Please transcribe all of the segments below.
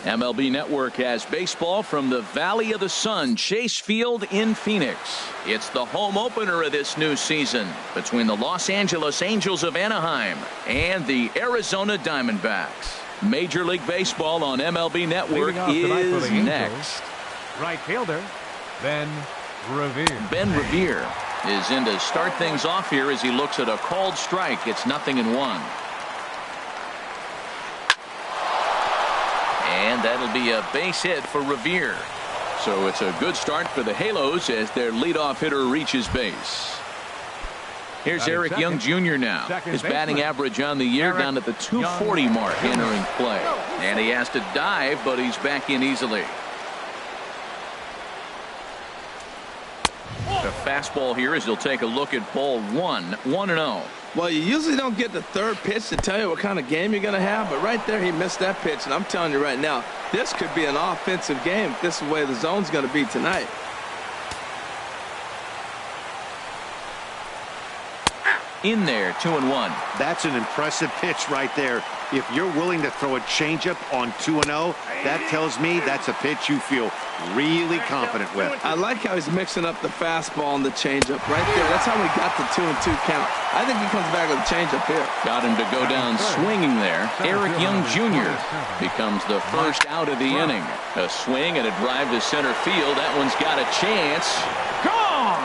MLB Network has baseball from the Valley of the Sun, Chase Field in Phoenix. It's the home opener of this new season between the Los Angeles Angels of Anaheim and the Arizona Diamondbacks. Major League Baseball on MLB Network is next. Right fielder, Ben Revere. Ben Revere is in to start things off here as he looks at a called strike. It's 0-1. And that'll be a base hit for Revere. So it's a good start for the Halos as their leadoff hitter reaches base. Here's Eric Young Jr. now. His batting average on the year down at the 240 mark entering play. And he has to dive, but he's back in easily. The fastball here as he'll take a look at ball 1-0. Well, you usually don't get the third pitch to tell you what kind of game you're going to have, but right there he missed that pitch, and I'm telling you right now, this could be an offensive game if this is the way the zone's going to be tonight. In there, 2-1. That's an impressive pitch right there. If you're willing to throw a changeup on 2-0, that tells me that's a pitch you feel really confident with. I like how he's mixing up the fastball and the changeup right there. That's how we got the 2-2 count. I think he comes back with a changeup here. Got him to go down swinging there. Eric Young Jr. becomes the first out of the inning. A swing and a drive to center field. That one's got a chance. Gone!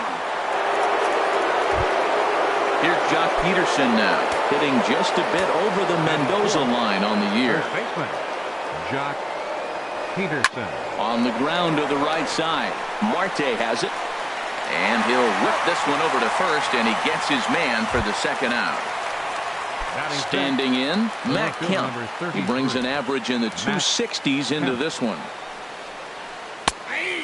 Here's Jock Peterson now, hitting just a bit over the Mendoza line on the year. First baseman, Jock Peterson. On the ground to the right side. Marte has it. And he'll whip this one over to first, and he gets his man for the second out. Standing in, Matt Kemp. He brings an average in the 260s into this one.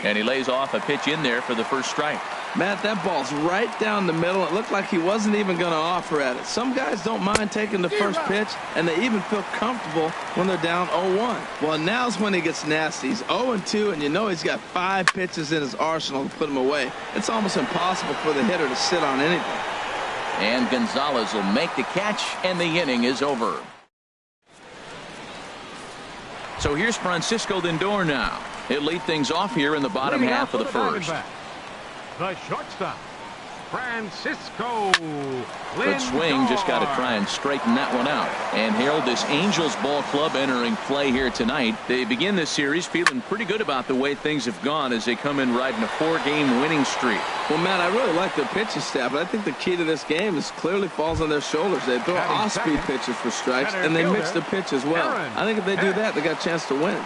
And he lays off a pitch in there for the first strike. Matt, that ball's right down the middle. It looked like he wasn't even going to offer at it. Some guys don't mind taking the first pitch, and they even feel comfortable when they're down 0-1. Well, now's when he gets nasty. He's 0-2, and you know he's got 5 pitches in his arsenal to put him away. It's almost impossible for the hitter to sit on anything. And Gonzalez will make the catch, and the inning is over. So here's Francisco Lindor now. He'll lead things off here in the bottom half of the first. The shortstop, Francisco Lindor. Good swing, just got to try and straighten that one out. And Harold, this Angels ball club entering play here tonight. They begin this series feeling pretty good about the way things have gone as they come in riding a 4-game winning streak. Well, Matt, I really like their pitching staff, but I think the key to this game is clearly falls on their shoulders. They throw off-speed pitches for strikes, and they mix the pitch as well. I think if they do that, they got a chance to win.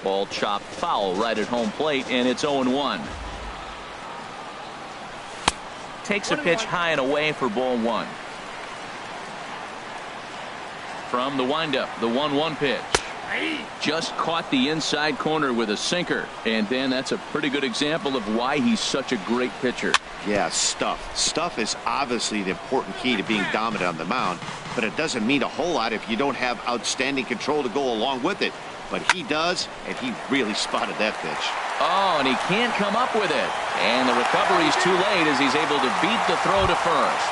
Ball chopped foul right at home plate, and it's 0-1. Takes a pitch high and away for ball 1. From the windup, the 1-1 pitch. Just caught the inside corner with a sinker, and then that's a pretty good example of why he's such a great pitcher. Yeah, stuff. Stuff is obviously the important key to being dominant on the mound, but it doesn't mean a whole lot if you don't have outstanding control to go along with it. But he does, and he really spotted that pitch. Oh, and he can't come up with it. And the recovery's too late as he's able to beat the throw to first.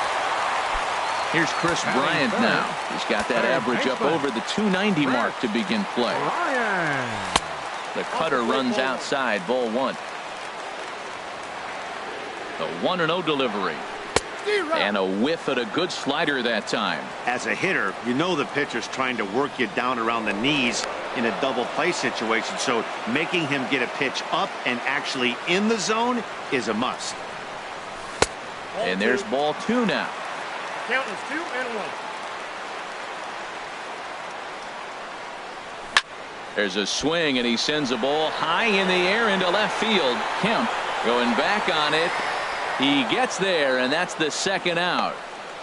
Here's Chris Bryant now. He's got that average up over the 290 mark to begin play. The cutter runs outside, ball 1. The 1-0 delivery. And a whiff at a good slider that time. As a hitter, you know the pitcher's trying to work you down around the knees in a double play situation, so making him get a pitch up and actually in the zone is a must. And there's ball 2 now. Count is 2-1. There's a swing, and he sends a ball high in the air into left field. Kemp going back on it. He gets there, and that's the second out.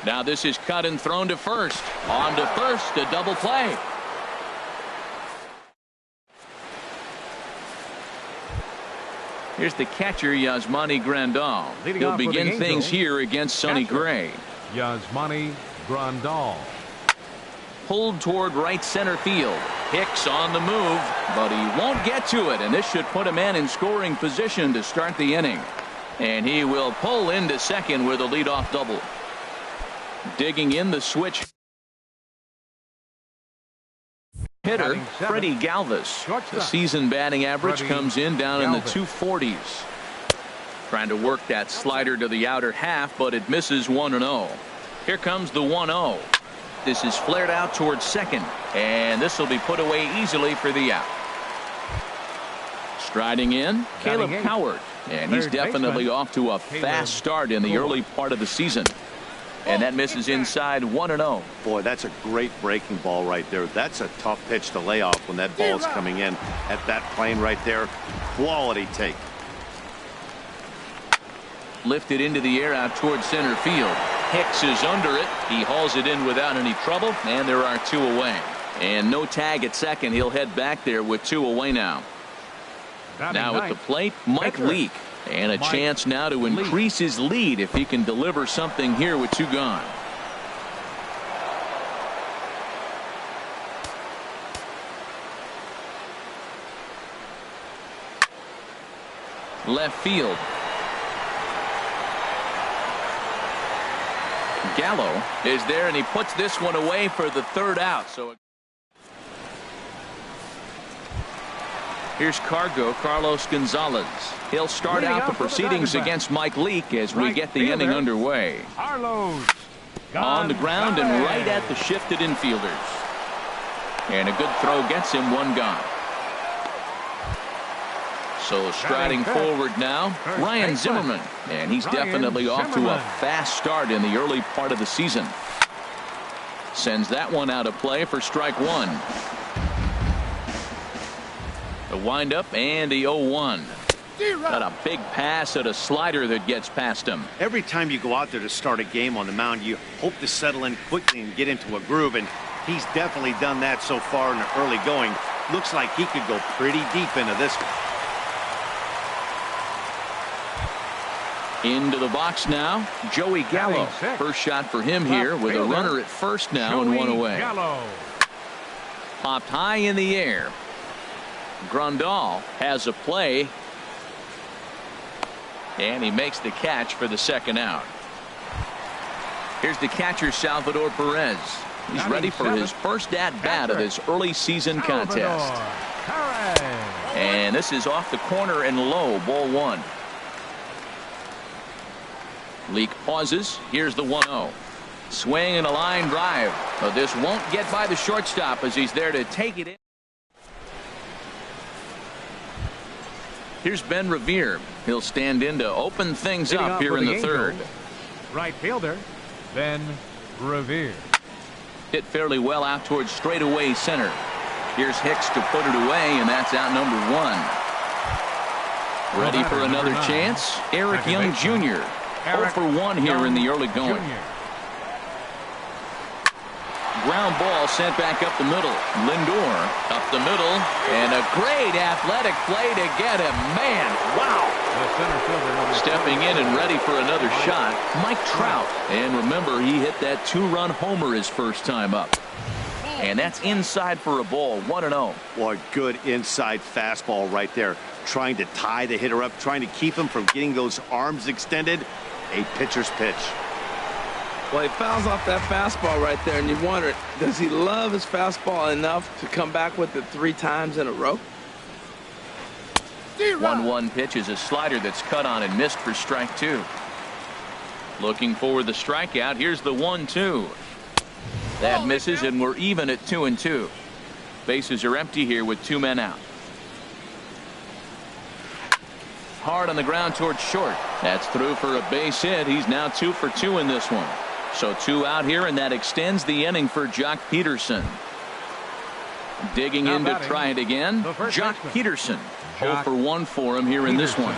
Now this is cut and thrown to first. On to first, a double play. Here's the catcher, Yasmani Grandal. He'll begin things here against Sonny Gray. Yasmani Grandal. Pulled toward right center field. Hicks on the move, but he won't get to it, and this should put a man in scoring position to start the inning. And he will pull into second with a leadoff double. Digging in the switch. Hitter Batting seventh, Freddie Galvis. The shortstop, season batting average Freddie comes in down in the Galvis. 240s. Trying to work that slider to the outer half, but it misses 1-0. Here comes the 1-0. This is flared out towards second, and this will be put away easily for the out. Striding in, Caleb eighth, Howard, and he's third definitely baseman, off to a fast start in the Caleb. early part of the season. And that misses inside 1-0. Boy, that's a great breaking ball right there. That's a tough pitch to lay off when that ball is coming in at that plane right there. Quality take. Lifted into the air out towards center field. Hicks is under it. He hauls it in without any trouble, and there are 2 away. And no tag at second. He'll head back there with 2 away now. Now at the plate, Mike Leake. And a chance now to increase his lead if he can deliver something here with 2 gone. Left field. Gallo is there, and he puts this one away for the 3rd out. So here's Carlos Gonzalez. He'll start out the proceedings against Mike Leake as we get the inning underway. Carlos On the ground and right at the shifted infielders. And a good throw gets him 1 gone. So striding forward now, Ryan Zimmerman. And he's definitely off to a fast start in the early part of the season. Sends that one out of play for strike 1. The windup and the 0-1. Got a big pass at a slider that gets past him. Every time you go out there to start a game on the mound, you hope to settle in quickly and get into a groove, and he's definitely done that so far in the early going. Looks like he could go pretty deep into this one. Into the box now, Joey Gallo. First shot for him here with a runner at first now and 1 away. Popped high in the air. Grandal has a play. And he makes the catch for the 2nd out. Here's the catcher, Salvador Perez. He's ready for his first at-bat of this early season contest. And this is off the corner and low, ball 1. Leake pauses. Here's the 1-0. Swing and a line drive. But this won't get by the shortstop as he's there to take it in. Here's Ben Revere. He'll stand in to open things up here in the 3rd. Right fielder, Ben Revere. Hit fairly well out towards straightaway center. Here's Hicks to put it away, and that's out number 1. Ready for another chance? Eric Young Jr. 0 for 1 here in the early going. Ground ball sent back up the middle. Lindor up the middle, and a great athletic play to get him. Man, wow. Stepping in and ready for another shot, Mike Trout. And remember, he hit that 2-run homer his first time up. And that's inside for a ball, 1-0. Boy, good inside fastball right there. Trying to tie the hitter up, trying to keep him from getting those arms extended. A pitcher's pitch. Well, he fouls off that fastball right there, and you wonder, does he love his fastball enough to come back with it 3 times in a row? 1-1 pitch is a slider that's cut on and missed for strike 2. Looking for the strikeout. Here's the 1-2. That misses, and we're even at 2-2. Bases are empty here with 2 men out. Hard on the ground towards short. That's through for a base hit. He's now 2 for 2 in this one. So 2 out here, and that extends the inning for Jock Peterson. Digging in to try it again, Jock Peterson. 0 for 1 for him here in this one.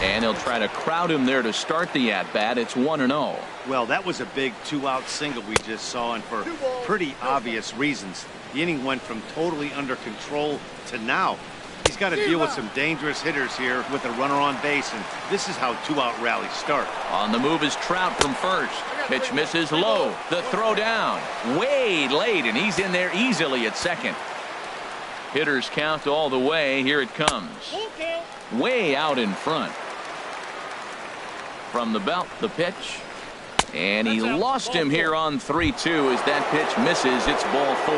And he'll try to crowd him there to start the at-bat. It's 1-0. Well, that was a big 2-out single we just saw, and for pretty obvious reasons. The inning went from totally under control to now. He's got to deal with some dangerous hitters here with a runner on base, and this is how 2-out rallies start. On the move is Trout from first. Pitch misses low. The throw down. Way late, and he's in there easily at second. Hitters count all the way. Here it comes. Way out in front. From the belt, the pitch. And he lost him here on 3-2 as that pitch misses. It's ball 4.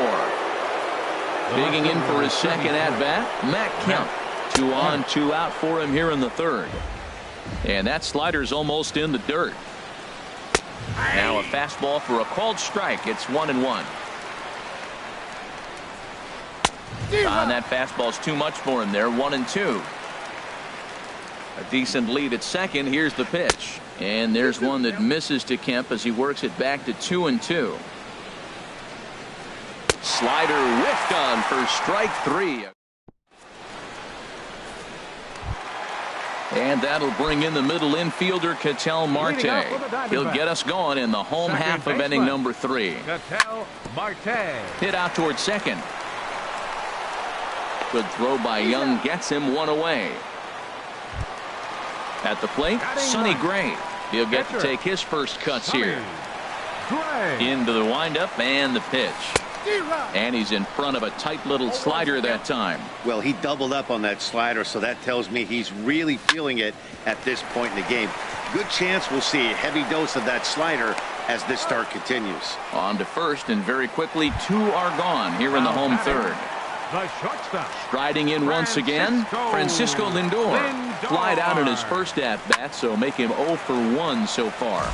Digging in for his second at-bat, Matt Kemp. 2 on, 2 out for him here in the third. And that slider's almost in the dirt. Now a fastball for a called strike. It's 1-1. On that fastball's too much for him there. 1-2. A decent lead at second. Here's the pitch. And there's one that misses to Kemp as he works it back to 2-2. Slider whiffed on for strike 3. And that'll bring in the middle infielder, Ketel Marte. He'll get us going in the home half of inning number 3. Ketel Marte. Hit out towards second. Good throw by Young gets him one away. At the plate, Sonny Gray. He'll get to take his first cuts here. Into the windup and the pitch. And he's in front of a tight little slider that time. Well, he doubled up on that slider, so that tells me he's really feeling it at this point in the game. Good chance we'll see a heavy dose of that slider as this start continues. On to first, and very quickly 2 are gone here in the home third. The shortstop. Striding in once again, Francisco Lindor. Flied out in his first at-bat, so make him 0 for 1 so far.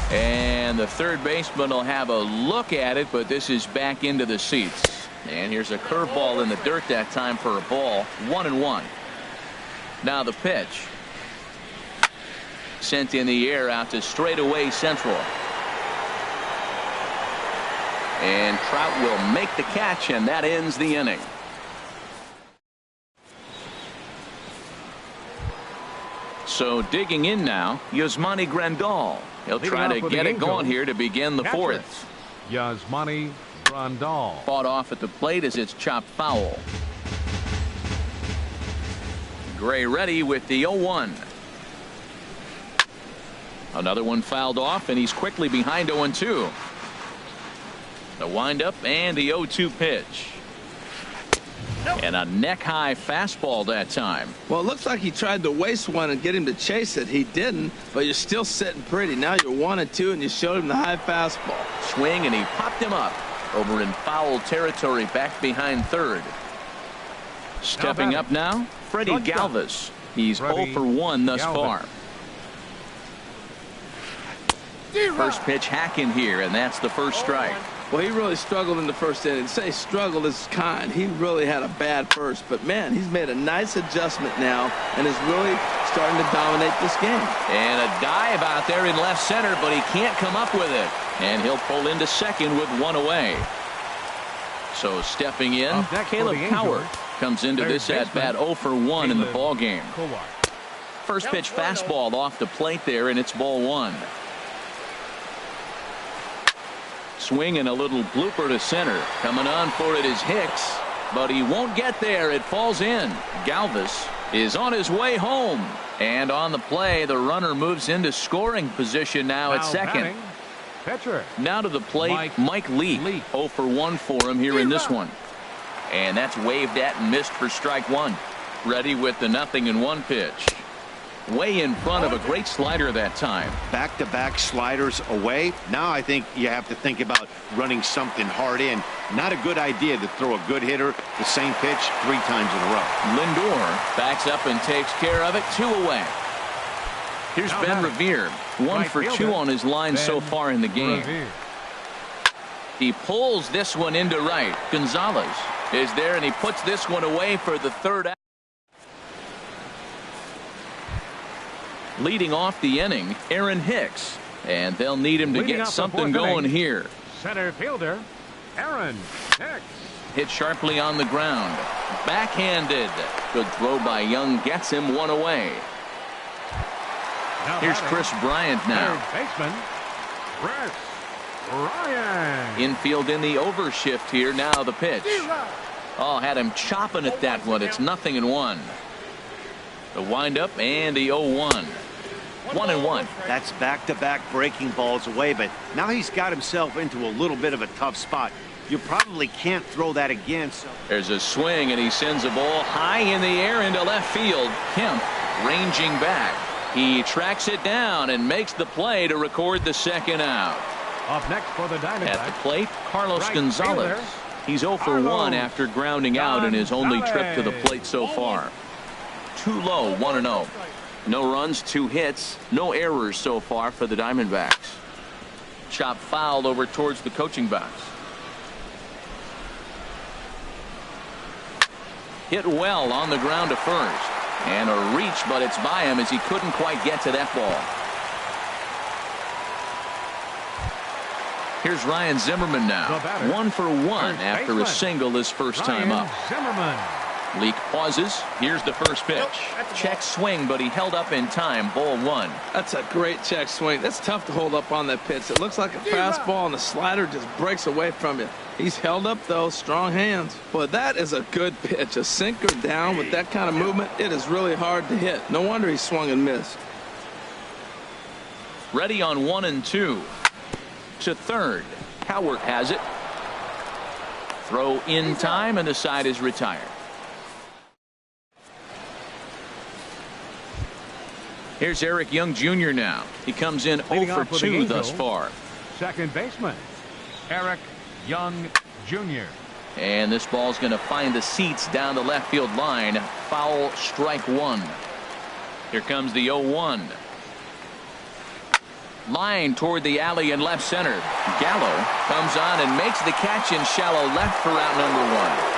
And the third baseman will have a look at it, but this is back into the seats. And here's a curveball in the dirt that time for a ball. 1-1. Now the pitch. Sent in the air out to straightaway central. And Trout will make the catch, and that ends the inning. So digging in now, Yasmani Grandal. He'll try to get it going here to begin the fourth. Yasmani Grandal. Fought off at the plate as it's chopped foul. Gray ready with the 0-1. Another one fouled off, and he's quickly behind 0-2. The windup and the 0-2 pitch. And a neck-high fastball that time. Well, it looks like he tried to waste one and get him to chase it. He didn't, but you're still sitting pretty. Now you're 1-2, and you showed him the high fastball. Swing, and he popped him up. Over in foul territory back behind third. Stepping up now, Freddie Galvis. He's 0 for 1 thus far. First pitch hack in here, and that's the first strike. Well, he really struggled in the first inning. To say struggled is kind. He really had a bad first. But, man, he's made a nice adjustment now and is really starting to dominate this game. And a dive out there in left center, but he can't come up with it. And he'll pull into second with 1 away. So stepping in, Caleb Howard comes into this at-bat 0 for 1 in the ballgame. First pitch fastball off the plate there, and it's ball 1. Swing and a little blooper to center. Coming on for it is Hicks, but he won't get there. It falls in. Galvis is on his way home. And on the play, the runner moves into scoring position now at second. Pitcher. Now to the plate, Mike Lee. 0 for 1 for him here in this one. And that's waved at and missed for strike 1. Ready with the 0-1 pitch. Way in front of a great slider that time. Back-to-back sliders away. Now I think you have to think about running something hard in. Not a good idea to throw a good hitter the same pitch 3 times in a row. Lindor backs up and takes care of it. 2 away. Here's Ben Revere. 1 for 2 on his line so far in the game. He pulls this one into right. Gonzalez is there, and he puts this one away for the third out. Leading off the inning, Aaron Hicks, and they'll need him to get something going here. Center fielder Aaron Hicks. Hit sharply on the ground. Backhanded. Good throw by Young gets him 1 away. Here's Chris Bryant now. Third baseman Chris Bryant. Infield in the overshift here. Now the pitch. Oh, had him chopping at that one. It's 0-1. The windup and the 0-1. 1-1. That's back-to-back breaking balls away, but now he's got himself into a little bit of a tough spot. You probably can't throw that again. So. There's a swing, and he sends a ball high in the air into left field. Kemp ranging back. He tracks it down and makes the play to record the second out. Up next for the Diamondbacks. At the plate, Carlos Gonzalez. He's 0 for 1 after grounding out in his only trip to the plate so far. Too low, 1-0. No runs, 2 hits, no errors so far for the Diamondbacks. Chop foul over towards the coaching box. Hit well on the ground to first. And a reach, but it's by him as he couldn't quite get to that ball. Here's Ryan Zimmerman now. 1 for 1 after a single his first time up. Zimmerman. Leak pauses. Here's the first pitch. Check swing, but he held up in time. Ball 1. That's a great check swing. That's tough to hold up on that pitch. It looks like a fastball, and the slider just breaks away from you. He's held up, though. Strong hands. But that is a good pitch. A sinker down with that kind of movement, it is really hard to hit. No wonder he swung and missed. Ready on 1 and 2. To third. Howard has it. Throw in time, and the side is retired. Here's Eric Young Jr. now. He comes in 0 for 2 thus far. Second baseman, Eric Young Jr. And this ball's going to find the seats down the left field line. Foul, strike 1. Here comes the 0-1. Line toward the alley in left center. Gallo comes on and makes the catch in shallow left for out number 1.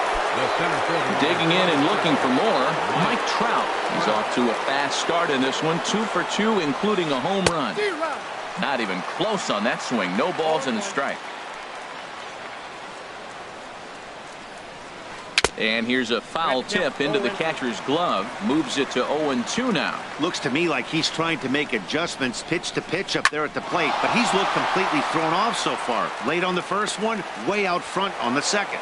Digging in and looking for more, Mike Trout. He's off to a fast start in this one. 2 for 2, including a home run. Not even close on that swing. No balls and a strike. And here's a foul tip into the catcher's glove. Moves it to 0-2 now. Looks to me like he's trying to make adjustments pitch to pitch up there at the plate, but he's looked completely thrown off so far. Late on the first one, way out front on the second.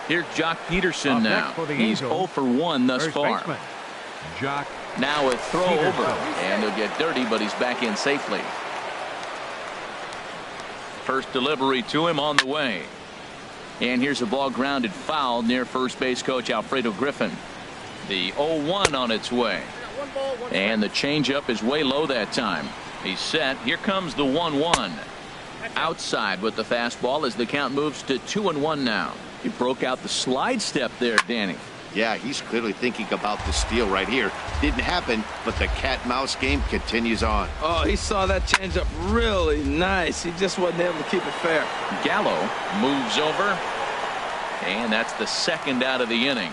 Here's Jock Peterson now. He's 0 for 1 thus far. Now a throw over, and he'll get dirty, but he's back in safely. First delivery to him on the way. And here's a ball grounded foul near first base coach Alfredo Griffin. The 0-1 on its way. And the changeup is way low that time. He's set. Here comes the 1-1. Outside with the fastball as the count moves to 2-1 now. He broke out the slide step there, Danny. Yeah, he's clearly thinking about the steal right here. Didn't happen, but the cat-mouse game continues on. Oh, he saw that changeup really nice. He just wasn't able to keep it fair. Gallo moves over, and that's the second out of the inning.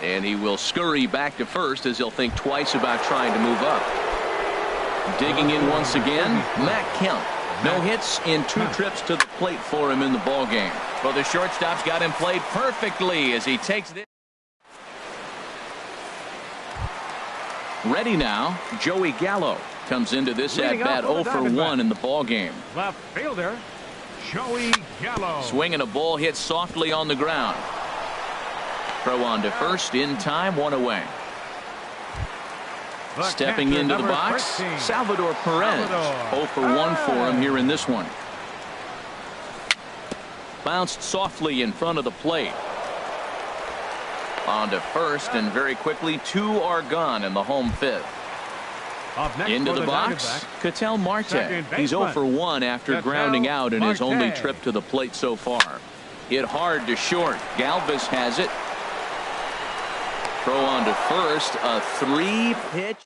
And he will scurry back to first as he'll think twice about trying to move up. Digging in once again, Matt Kemp. No hits in 2 trips to the plate for him in the ball game. Well, the shortstop's got him played perfectly as he takes this. Ready now, Joey Gallo comes into this at bat 0 for 1 in the ball game. Left fielder, Joey Gallo. Swinging a ball hit softly on the ground. Throw on to first in time, 1 away. Stepping into the box, Salvador Perez. 0 for 1 for him here in this one. Bounced softly in front of the plate. On to first, and very quickly 2 are gone in the home 5th. Into the box, Ketel Marte. He's 0 for 1 after grounding out in his only trip to the plate so far. Hit hard to short. Galvis has it. Throw on to first, a 3-pitch.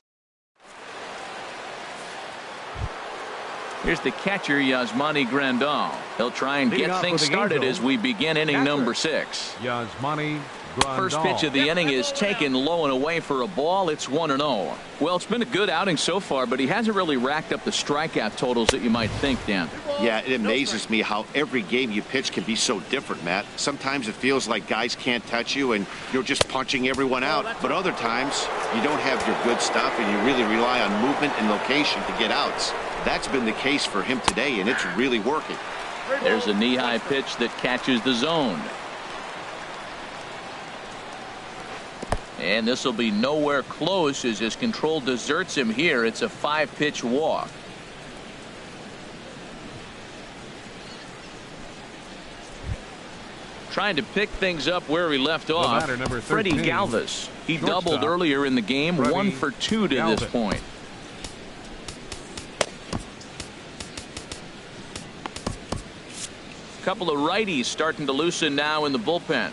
Here's the catcher, Yasmani Grandal. He'll try and get things started as we begin inning number 6. Yasmani Grandal. First pitch of the inning is taken low and away for a ball. It's 1-0. Well, it's been a good outing so far, but he hasn't really racked up the strikeout totals that you might think, Dan. Yeah, it amazes me how every game you pitch can be so different, Matt. Sometimes it feels like guys can't touch you and you're just punching everyone out. But other times you don't have your good stuff and you really rely on movement and location to get outs. That's been the case for him today, and it's really working. There's a knee-high pitch that catches the zone. And this will be nowhere close as his control deserts him here. It's a 5-pitch walk. Trying to pick things up where he left off. Freddie Galvis. He doubled earlier in the game. 1 for 2 to this point. couple of righties starting to loosen now in the bullpen.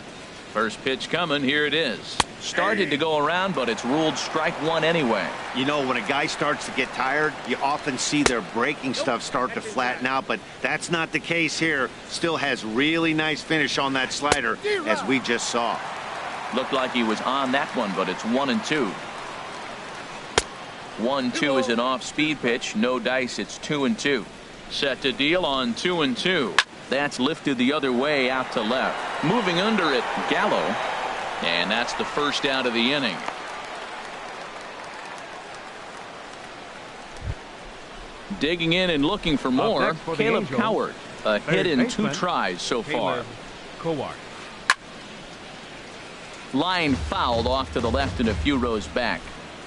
First pitch coming. Here it is. Started to go around, but it's ruled strike one anyway. You know, when a guy starts to get tired, you often see their breaking stuff start to flatten out, but that's not the case here. Still has really nice finish on that slider, as we just saw. Looked like he was on that one, but it's 1-2. 1-2 is an off-speed pitch. No dice. It's 2-2. Set to deal on 2-2. That's lifted the other way out to left. Moving under it, Gallo. And that's the first out of the inning. Digging in and looking for more, Caleb Coward. A hit in 2 tries so far. Line fouled off to the left and a few rows back.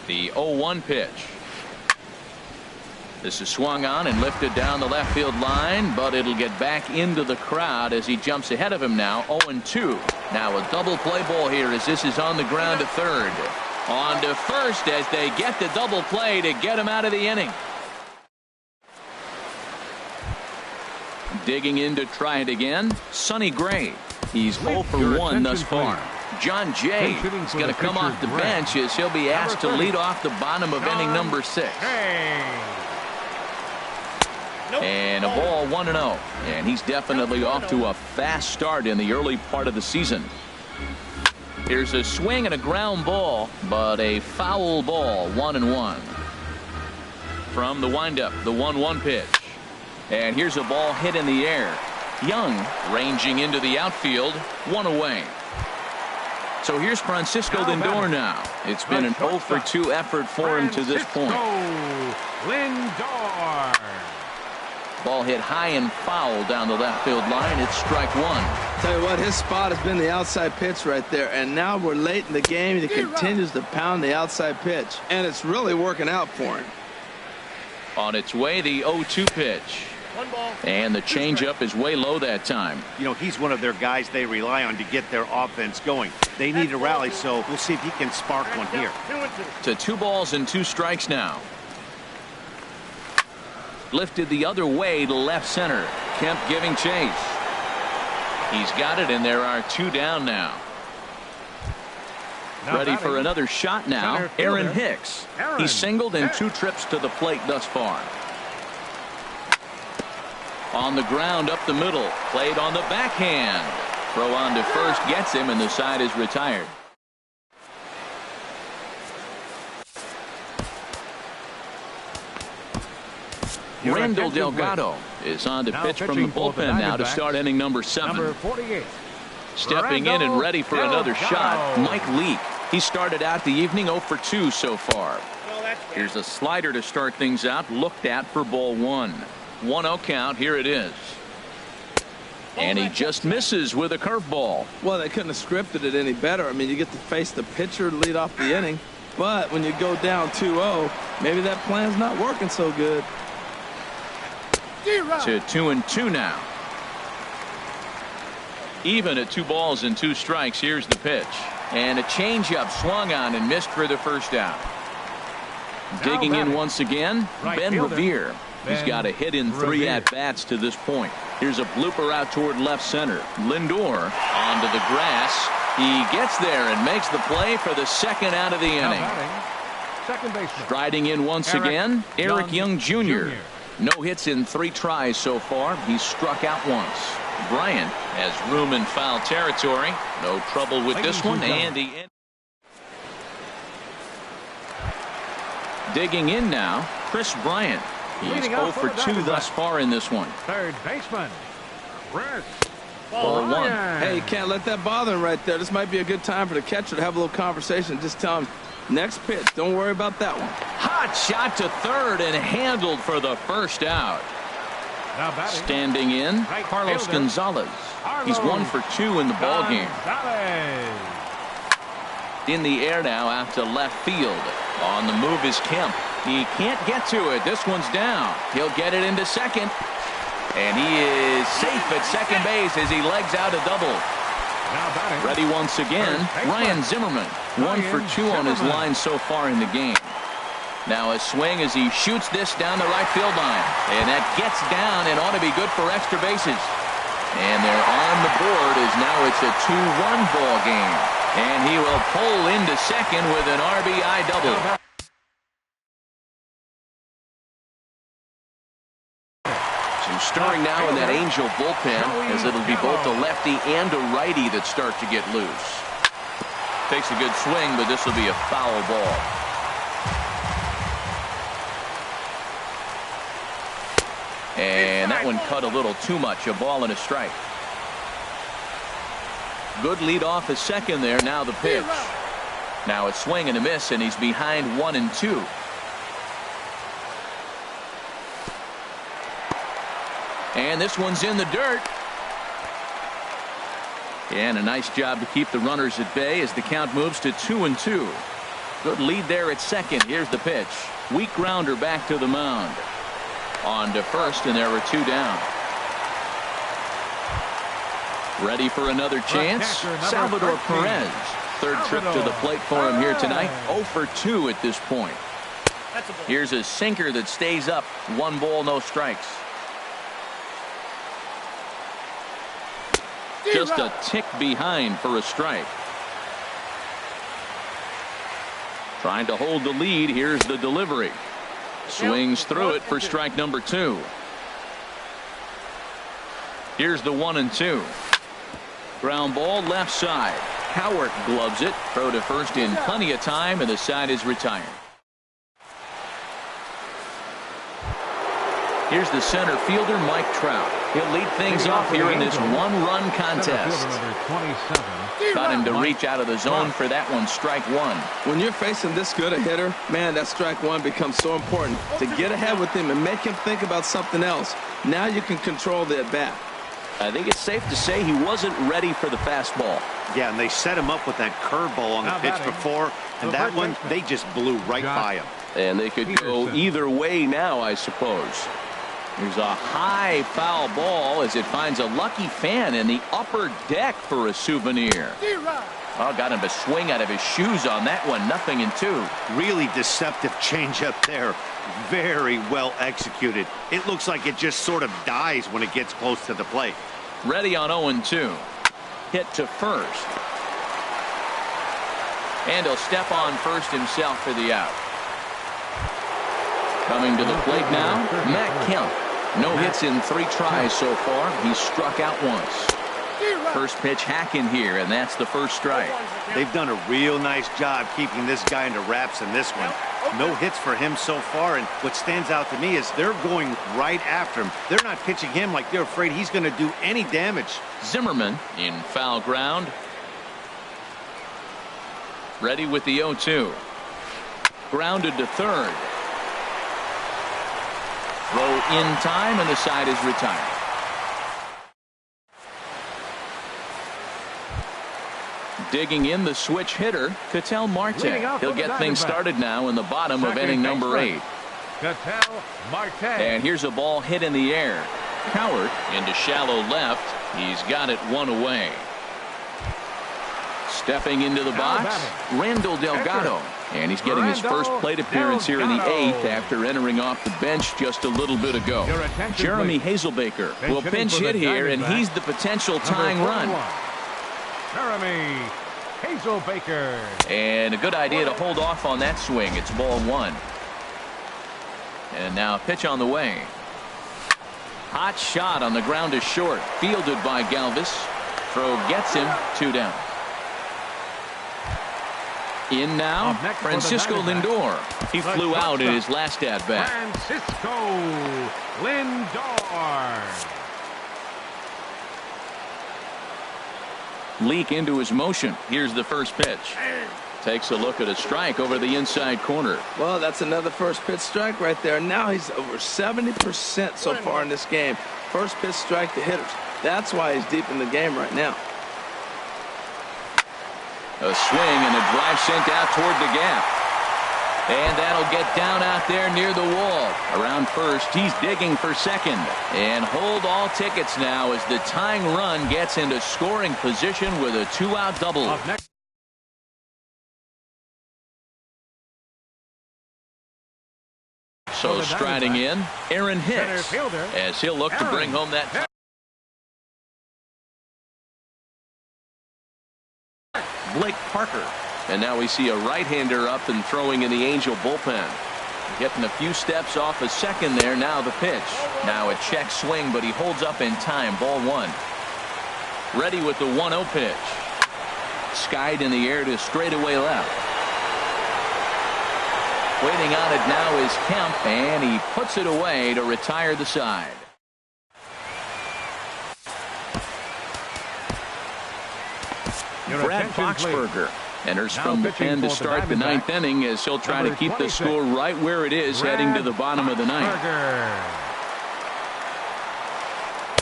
The 0-1 pitch. This is swung on and lifted down the left field line, but it'll get back into the crowd as he jumps ahead of him now. 0-2. Now a double play ball here as this is on the ground to third. On to first as they get the double play to get him out of the inning. Digging in to try it again, Sonny Gray. He's 0 for 1 thus far. John Jay is going to come off the bench as he'll be asked to lead off the bottom of inning number 6. And a ball 1-0. And he's definitely off to a fast start in the early part of the season. Here's a swing and a ground ball, but a foul ball. 1-1. From the windup, the 1-1 pitch. And here's a ball hit in the air. Young ranging into the outfield. 1 away. So here's Francisco Lindor now. It's been an 0 for 2 effort for him to this point. Lindor. Ball hit high and foul down the left field line. It's strike one. Tell you what, his spot has been the outside pitch right there, and now we're late in the game. He continues to pound the outside pitch, and it's really working out for him. On its way, the 0-2 pitch. And the changeup is way low that time. You know, he's one of their guys they rely on to get their offense going. They need a rally, so we'll see if he can spark one here. To 2 balls and 2 strikes now. Lifted the other way to left center. Kemp giving chase. He's got it, and there are 2 down now. Ready for another shot now. Aaron Hicks. He's singled in 2 trips to the plate thus far. On the ground up the middle. Played on the backhand. Throw on to first gets him, and the side is retired. Randall Delgado is on to pitch from the bullpen now to start inning number 7. Number 48. Stepping in and ready for another shot, Mike Leake. He started out the evening 0 for 2 so far. Here's a slider to start things out, looked at for ball 1. 1-0 count. Here it is. And he just misses with a curveball. Well, they couldn't have scripted it any better. I mean, you get to face the pitcher to lead off the inning, but when you go down 2-0, maybe that plan's not working so good. To 2-2 now. Even at 2 balls and 2 strikes. Here's the pitch. And a changeup swung on and missed for the first out. Digging in once again, Ben Revere. He's got a hit in 3 at-bats to this point. Here's a blooper out toward left center. Lindor onto the grass. He gets there and makes the play for the second out of the inning. Second baseman. Striding in once again, Eric Young Jr. No hits in 3 tries so far. He's struck out once. Bryant has room in foul territory. No trouble with this one. And he digging in now, Chris Bryant. He's 0 for 2 thus far in this one. Third baseman, Chris. Ball 1. Hey, you can't let that bother him right there. This might be a good time for the catcher to have a little conversation. Just tell him, next pitch, don't worry about that one. Hot shot to third and handled for the first out. Now batting. Standing in, Carlos Gonzalez. He's 1 for 2 in the ballgame. In the air now out to left field. On the move is Kemp. He can't get to it. This one's down. He'll get it into second. And he is safe at second base as he legs out a double. Ready once again, Ryan Zimmerman. 1 for 2 on his line so far in the game. Now a swing as he shoots this down the right field line. And that gets down and ought to be good for extra bases. And they're on the board as now it's a 2-1 ball game. And he will pull into second with an RBI double. Some stirring now in that Angel bullpen as it'll be both a lefty and a righty that start to get loose. Takes a good swing, but this will be a foul ball. And that one cut a little too much. A ball and a strike. Good lead off a second there. Now the pitch. Now a swing and a miss, and he's behind 1-2. And this one's in the dirt. And a nice job to keep the runners at bay as the count moves to 2-2. Good lead there at second. Here's the pitch. Weak grounder back to the mound. On to first, and there were 2 down. Ready for another chance? Salvador Perez. Third trip to the plate for him here tonight. 0 for 2 at this point. Here's a sinker that stays up. 1 ball, no strikes. Just a tick behind for a strike. Trying to hold the lead. Here's the delivery. Swings through it for strike number 2. Here's the 1-2. Ground ball left side. Howard gloves it. Throw to first in plenty of time, and the side is retired. Here's the center fielder, Mike Trout. He'll lead things off here in this 1-run contest. Got him to reach out of the zone for that one. Strike 1. When you're facing this good a hitter, man, that strike 1 becomes so important to get ahead with him and make him think about something else. Now you can control the at-bat. I think it's safe to say he wasn't ready for the fastball. Yeah, and they set him up with that curveball on the pitch before, and that one, they just blew right by him. And they could go either way now, I suppose. There's a high foul ball as it finds a lucky fan in the upper deck for a souvenir. Oh, got him to swing out of his shoes on that one. 0-2. Really deceptive changeup there. Very well executed. It looks like it just sort of dies when it gets close to the plate. Ready on 0-2. Hit to first. And he'll step on first himself for the out. Coming to the plate now, Matt Kemp. No hits in 3 tries so far. He's struck out once. First pitch hacking here, and that's the first strike. They've done a real nice job keeping this guy into wraps in this one. No hits for him so far, and what stands out to me is they're going right after him. They're not pitching him like they're afraid he's going to do any damage. Zimmerman in foul ground. Ready with the 0-2. Grounded to third. Throw in time, and the side is retired. Digging in the switch hitter, Ketel Marte. He'll get things started now in the bottom of inning number 8. Ketel Marte. And here's a ball hit in the air. Howard into shallow left. He's got it 1 away. Stepping into the box, Randall Delgado. And he's getting his first plate appearance here in the 8th after entering off the bench just a little bit ago. Jeremy Hazelbaker will pinch hit here, and he's the potential tying run. Jeremy Hazelbaker. And a good idea to hold off on that swing. It's ball 1. And now a pitch on the way. Hot shot on the ground is short. Fielded by Galvis. Throw gets him. 2 down. In now, Francisco Lindor. He flew out in his last at-bat. Francisco Lindor. Leak into his motion. Here's the first pitch. Takes a look at a strike over the inside corner. Well, that's another first pitch strike right there. Now he's over 70% so far in this game. First pitch strike to hitters. That's why he's deep in the game right now. A swing and a drive sent out toward the gap. And that'll get down out there near the wall. Around first, he's digging for second. And hold all tickets now as the tying run gets into scoring position with a 2-out double. So striding in, Aaron Hicks, as he'll look to bring home that Blake Parker. And now we see a right-hander up and throwing in the Angel bullpen. Getting a few steps off a second there. Now the pitch. Now a check swing, but he holds up in time. Ball one. Ready with the 1-0 pitch. Skied in the air to straightaway left. Waiting on it now is Kemp, and he puts it away to retire the side. Brad Boxberger enters from the pen to start the ninth inning as he'll try to keep the score right where it is heading to the bottom of the ninth.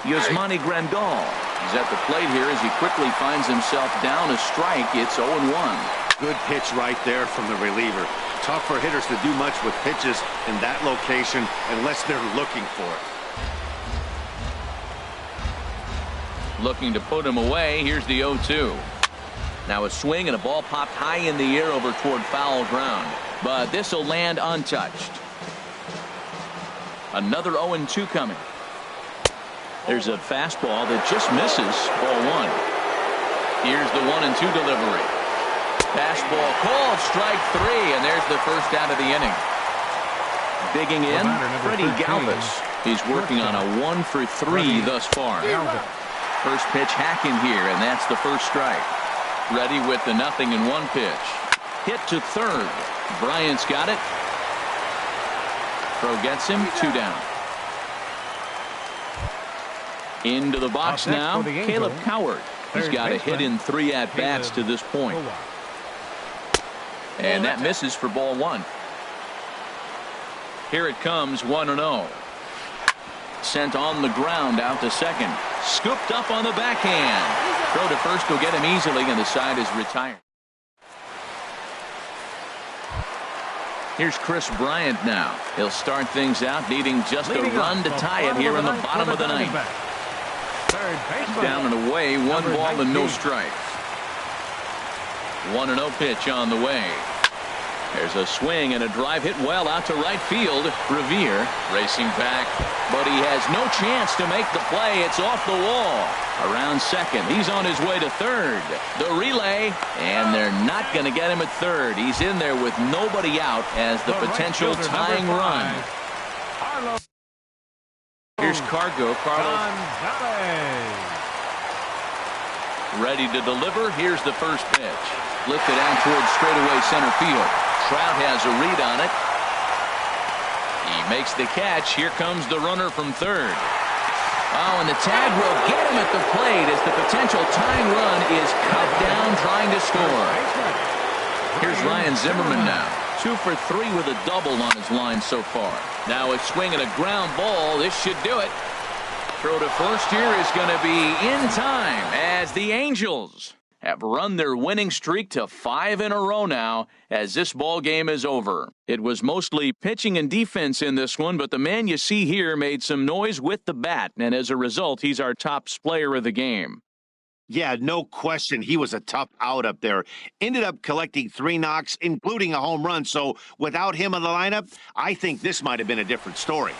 Yasmani Grandal is at the plate here as he quickly finds himself down a strike. It's 0-1. Good pitch right there from the reliever. Tough for hitters to do much with pitches in that location unless they're looking for it. Looking to put him away. Here's the 0-2. Now a swing and a ball popped high in the air over toward foul ground. But this will land untouched. Another 0-2 coming. There's a fastball that just misses. Ball one. Here's the 1-2 delivery. Fastball called, strike three, and there's the first out of the inning. Digging in, Freddie Galvis. He's working on a 1-for-3 thus far. First pitch hacking here, and that's the first strike. Ready with the 0-1 pitch. Hit to third. Bryant's got it. Throw gets him, 2 down. Into the box now, Caleb Coward. He's got a hit in 3 at-bats to this point. And that misses for ball one. Here it comes, 1-0. Sent on the ground out to second. Scooped up on the backhand. Throw to first will get him easily, and the side is retired. Here's Chris Bryant now. He'll start things out, needing just a run to tie it here in the bottom of the ninth. Down and away, 1 ball and no strikes. 1-0 pitch on the way. There's a swing and a drive hit well out to right field. Revere racing back, but he has no chance to make the play. It's off the wall. Around second. He's on his way to third. The relay, and they're not going to get him at third. He's in there with nobody out as the potential tying run. Here's Cargo. Carlos ready to deliver. Here's the first pitch. Lifted out towards straightaway center field. Trout has a read on it. He makes the catch. Here comes the runner from third. Oh, and the tag will get him at the plate as the potential tying run is cut down trying to score. Here's Ryan Zimmerman now. 2 for 3 with a double on his line so far. Now a swing and a ground ball. This should do it. Throw to first here is going to be in time as the Angels have run their winning streak to 5 in a row now as this ball game is over. It was mostly pitching and defense in this one, but the man you see here made some noise with the bat, and as a result, he's our top player of the game. Yeah, no question. He was a tough out up there. Ended up collecting 3 knocks, including a home run. So without him in the lineup, I think this might have been a different story.